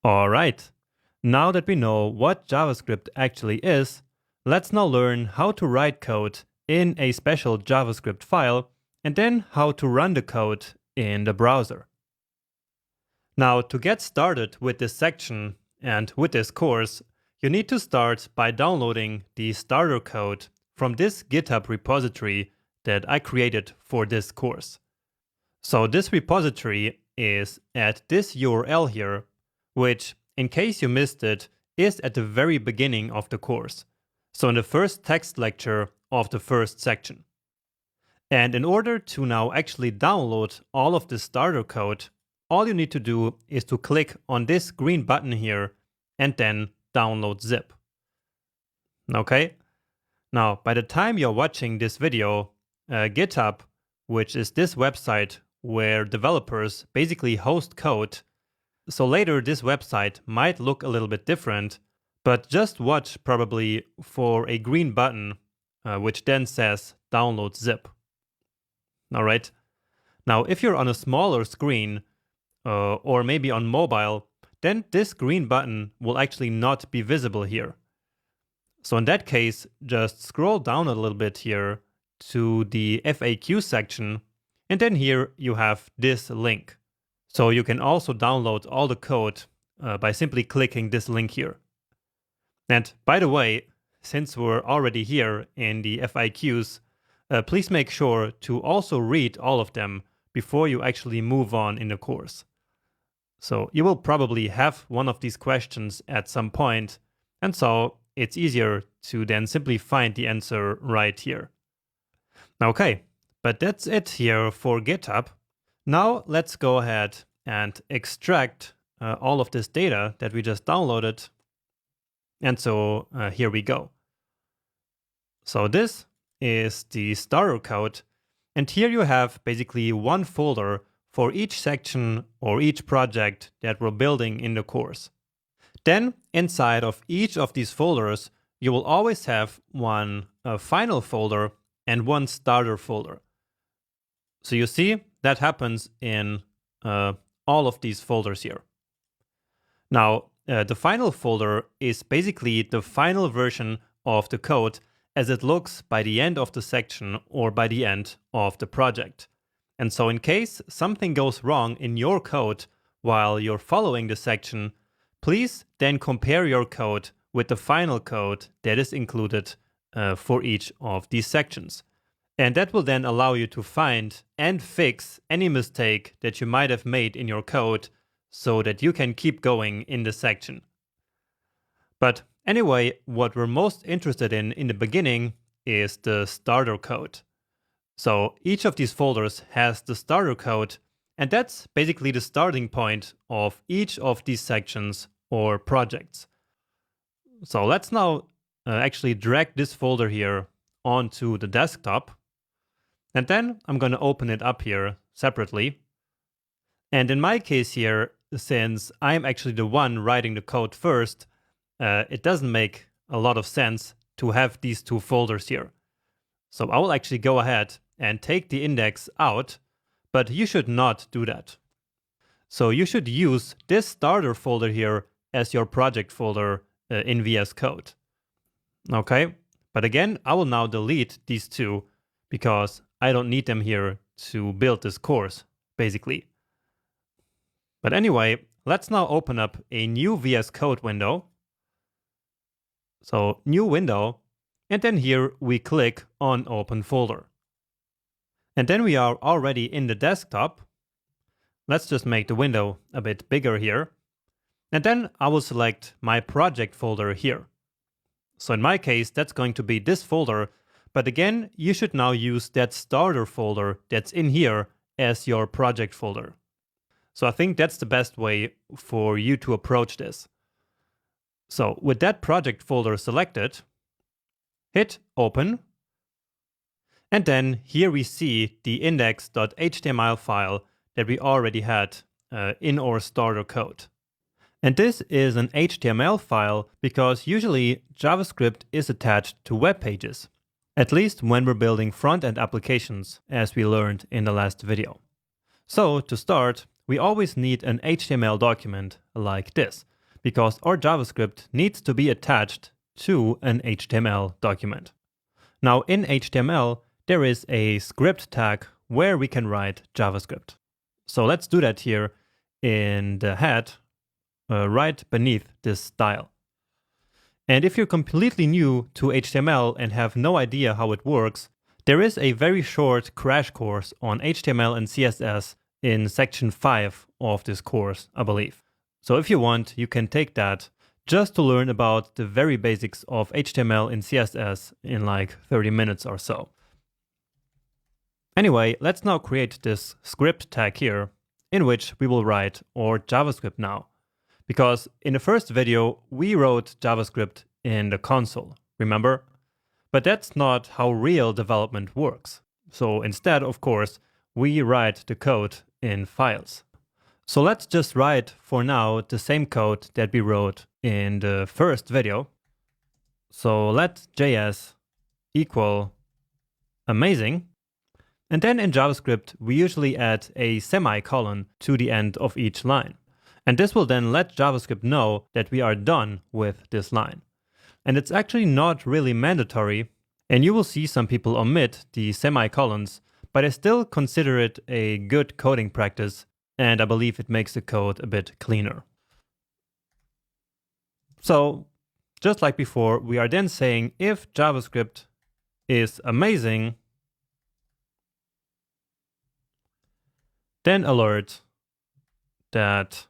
Alright, now that we know what JavaScript actually is, let's now learn how to write code in a special JavaScript file and then how to run the code in the browser. Now, to get started with this section and with this course, you need to start by downloading the starter code from this GitHub repository that I created for this course. So this repository is at this URL here, which, in case you missed it, is at the very beginning of the course. So in the first text lecture of the first section. And in order to now actually download all of the starter code, all you need to do is to click on this green button here and then download zip. Okay? Now, by the time you're watching this video, GitHub, which is this website where developers basically host code, so later this website might look a little bit different, but just watch probably for a green button, which then says download zip. All right. Now, if you're on a smaller screen, or maybe on mobile, then this green button will actually not be visible here. So in that case, just scroll down a little bit here to the FAQ section, and then here you have this link. So you can also download all the code by simply clicking this link here. And by the way, since we're already here in the FAQs, please make sure to also read all of them before you actually move on in the course. So you will probably have one of these questions at some point, and so it's easier to then simply find the answer right here. Okay, but that's it here for GitHub. Now let's go ahead and extract all of this data that we just downloaded. And so here we go. So this is the starter code. And here you have basically one folder for each section or each project that we're building in the course. Then inside of each of these folders, you will always have one final folder and one starter folder. So you see that happens in all of these folders here. Now, the final folder is basically the final version of the code as it looks by the end of the section or by the end of the project. And so in case something goes wrong in your code while you're following the section, please then compare your code with the final code that is included for each of these sections. And that will then allow you to find and fix any mistake that you might have made in your code so that you can keep going in the section. But anyway, what we're most interested in the beginning is the starter code. So each of these folders has the starter code, and that's basically the starting point of each of these sections or projects. So let's now actually drag this folder here onto the desktop. And then I'm going to open it up here separately. And in my case here, since I'm actually the one writing the code first, it doesn't make a lot of sense to have these two folders here. So I will actually go ahead and take the index out, but you should not do that. So you should use this starter folder here as your project folder in VS Code. Okay, but again, I will now delete these two because I don't need them here to build this course, basically. But anyway, let's now open up a new VS Code window. So new window, and then here we click on open folder. And then we are already in the desktop. Let's just make the window a bit bigger here. And then I will select my project folder here. So in my case, that's going to be this folder. But again, you should now use that starter folder that's in here as your project folder. So I think that's the best way for you to approach this. So with that project folder selected, hit open. And then here we see the index.html file that we already had in our starter code. And this is an HTML file because usually JavaScript is attached to web pages, at least when we're building front-end applications, as we learned in the last video. So to start, we always need an HTML document like this. because our JavaScript needs to be attached to an HTML document. Now in HTML, there is a script tag where we can write JavaScript. So let's do that here in the head, right beneath this style. And if you're completely new to HTML and have no idea how it works, there is a very short crash course on HTML and CSS in section 5 of this course, I believe. So if you want, you can take that just to learn about the very basics of HTML and CSS in like 30 minutes or so. Anyway, let's now create this script tag here in which we will write our JavaScript now. Because in the first video, we wrote JavaScript in the console, remember? But that's not how real development works. So instead, of course, we write the code in files. So let's just write for now the same code that we wrote in the first video. So let JS equal amazing. And then in JavaScript, we usually add a semicolon to the end of each line. And this will then let JavaScript know that we are done with this line. And it's actually not really mandatory, and you will see some people omit the semicolons, but I still consider it a good coding practice, and I believe it makes the code a bit cleaner. So, just like before, we are then saying if JavaScript is amazing, then alert that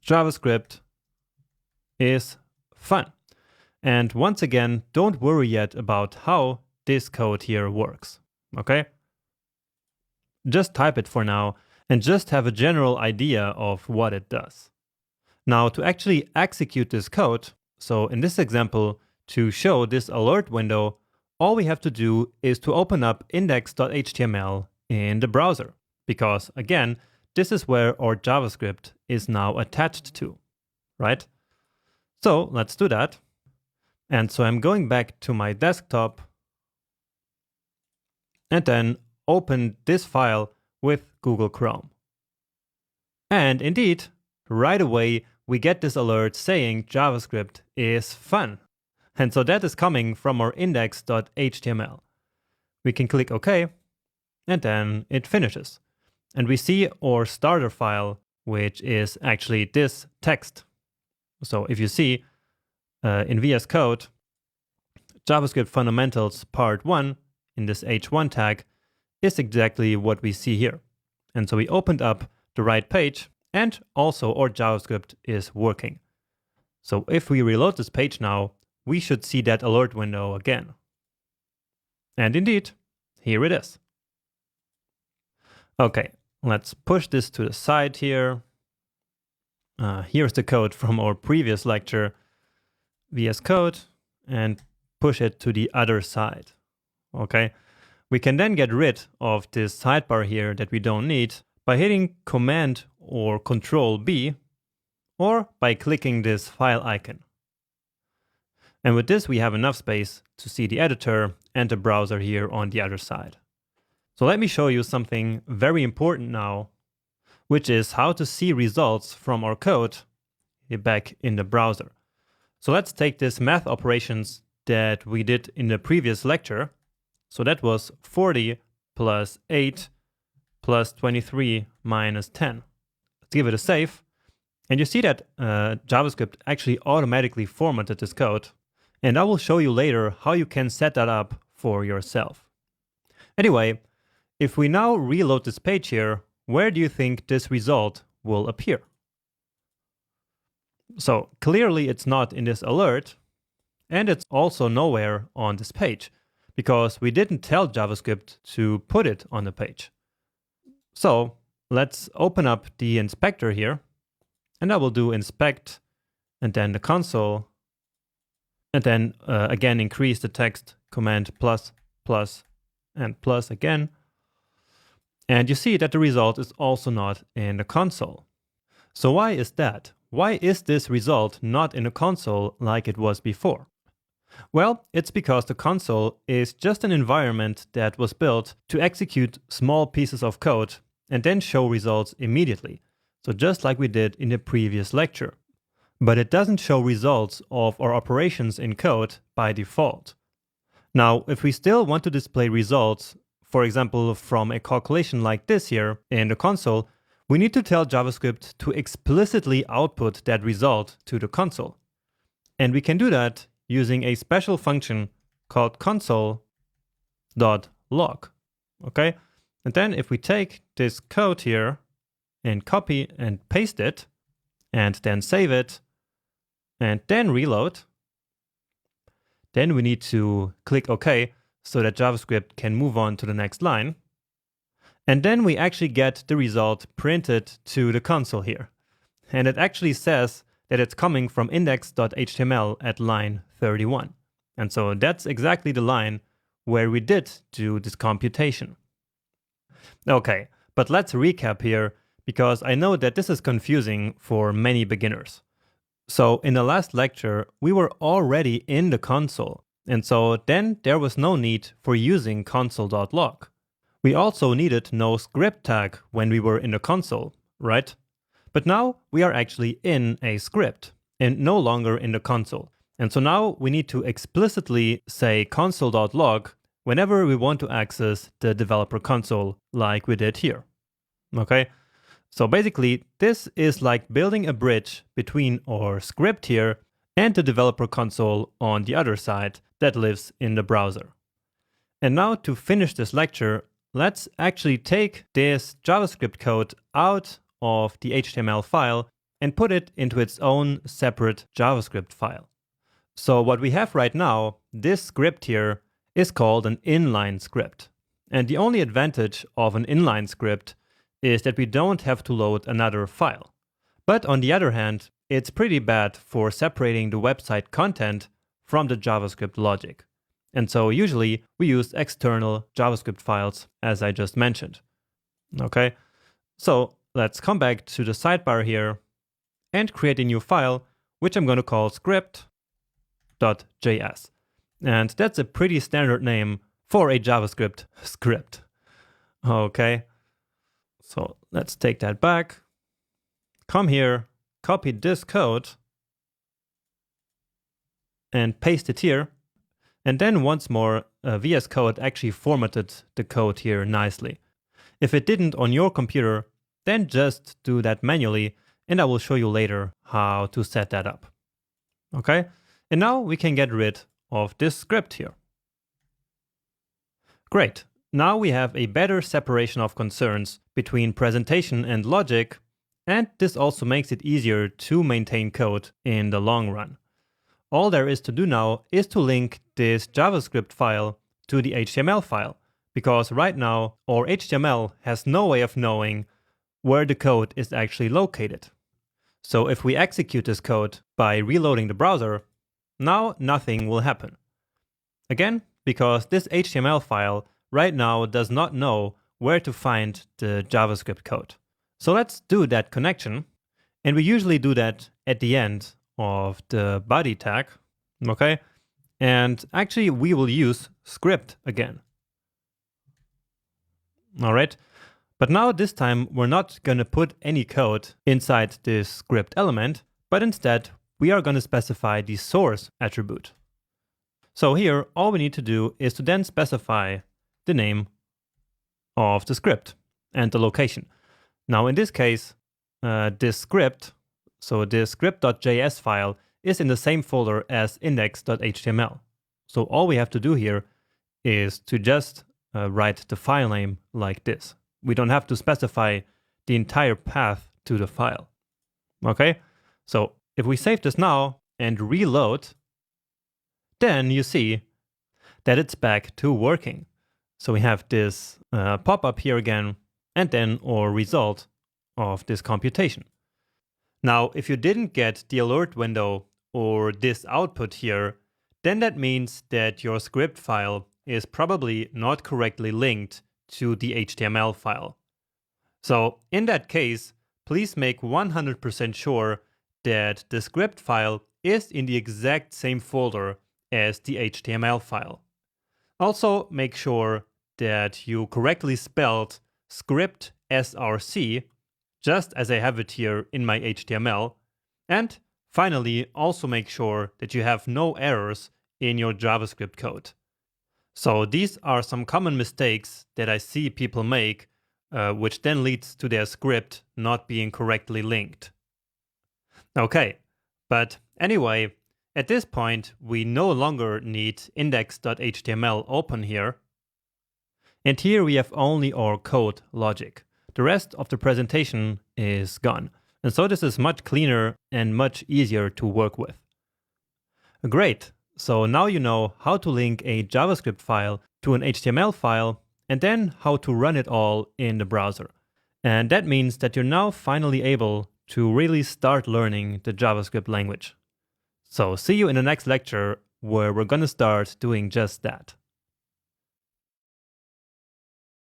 JavaScript is fun. And once again, don't worry yet about how this code here works, okay? Just type it for now and just have a general idea of what it does. Now to actually execute this code, so in this example, to show this alert window, all we have to do is to open up index.html in the browser, because again, this is where our JavaScript is now attached to, right? So let's do that. And so I'm going back to my desktop and then open this file with Google Chrome. And indeed, right away, we get this alert saying JavaScript is fun. And so that is coming from our index.html. We can click OK, and then it finishes. And we see our starter file, which is actually this text. So if you see in VS Code, JavaScript Fundamentals Part 1 in this H1 tag is exactly what we see here. And so we opened up the right page, and also our JavaScript is working. So if we reload this page now, we should see that alert window again. And indeed, here it is. Okay, let's push this to the side here. Here's the code from our previous lecture, VS Code, and push it to the other side. Okay, we can then get rid of this sidebar here that we don't need by hitting Command or Control B, or by clicking this file icon. And with this, we have enough space to see the editor and the browser here on the other side. So let me show you something very important now, which is how to see results from our code back in the browser. So let's take this math operations that we did in the previous lecture. So that was 40 plus 8 plus 23 minus 10. Let's give it a save. And you see that JavaScript actually automatically formatted this code. And I will show you later how you can set that up for yourself. Anyway, if we now reload this page here, where do you think this result will appear? So clearly it's not in this alert, and it's also nowhere on this page, because we didn't tell JavaScript to put it on the page. So let's open up the inspector here, and I will do inspect, and then the console, and then again increase the text, command plus, plus, and plus again. And you see that the result is also not in the console. So why is that? Why is this result not in the console like it was before? Well, it's because the console is just an environment that was built to execute small pieces of code and then show results immediately. So just like we did in the previous lecture. But it doesn't show results of our operations in code by default. Now, if we still want to display results, for example, from a calculation like this here in the console, we need to tell JavaScript to explicitly output that result to the console. And we can do that using a special function called console.log. Okay? And then if we take this code here and copy and paste it, and then save it, and then reload, then we need to click OK so that JavaScript can move on to the next line. And then we actually get the result printed to the console here. And it actually says that it's coming from index.html at line 31. And so that's exactly the line where we did do this computation. Okay, but let's recap here, because I know that this is confusing for many beginners. So in the last lecture, we were already in the console, and so then there was no need for using console.log. We also needed no script tag when we were in the console, right? But now we are actually in a script and no longer in the console. And so now we need to explicitly say console.log whenever we want to access the developer console like we did here. Okay? So basically, this is like building a bridge between our script here and the developer console on the other side that lives in the browser. And now to finish this lecture, let's actually take this JavaScript code out of the HTML file and put it into its own separate JavaScript file. So what we have right now, this script here, is called an inline script. And the only advantage of an inline script is that we don't have to load another file. But on the other hand, it's pretty bad for separating the website content from the JavaScript logic. And so usually we use external JavaScript files, as I just mentioned. Okay, so let's come back to the sidebar here and create a new file, which I'm going to call script.js. And that's a pretty standard name for a JavaScript script. Okay. So let's take that back, come here, copy this code, and paste it here. And then once more, VS Code actually formatted the code here nicely. If it didn't on your computer, then just do that manually, and I will show you later how to set that up. Okay? And now we can get rid of this script here. Great. Now we have a better separation of concerns between presentation and logic, and this also makes it easier to maintain code in the long run. All there is to do now is to link this JavaScript file to the HTML file, because right now our HTML has no way of knowing where the code is actually located. So if we execute this code by reloading the browser, now nothing will happen. Again, because this HTML file right now does not know where to find the JavaScript code. So let's do that connection. And we usually do that at the end of the body tag. Okay. And actually we will use script again. All right. But now this time we're not going to put any code inside this script element, but instead we are going to specify the source attribute. So here all we need to do is to then specify the name of the script and the location. Now in this case, this script, so this script.js file is in the same folder as index.html. So all we have to do here is to just write the file name like this. We don't have to specify the entire path to the file. Okay, so if we save this now and reload, then you see that it's back to working. So we have this pop-up here again, and then our result of this computation. Now, if you didn't get the alert window or this output here, then that means that your script file is probably not correctly linked to the HTML file. So in that case, please make 100% sure that the script file is in the exact same folder as the HTML file. Also, make sure that you correctly spelled script src just as I have it here in my HTML. And finally, also make sure that you have no errors in your JavaScript code. So these are some common mistakes that I see people make, which then leads to their script not being correctly linked. Okay, but anyway, at this point, we no longer need index.html open here. And here we have only our code logic. The rest of the presentation is gone. And so this is much cleaner and much easier to work with. Great. So now you know how to link a JavaScript file to an HTML file and then how to run it all in the browser. And that means that you're now finally able to really start learning the JavaScript language. So see you in the next lecture where we're going to start doing just that.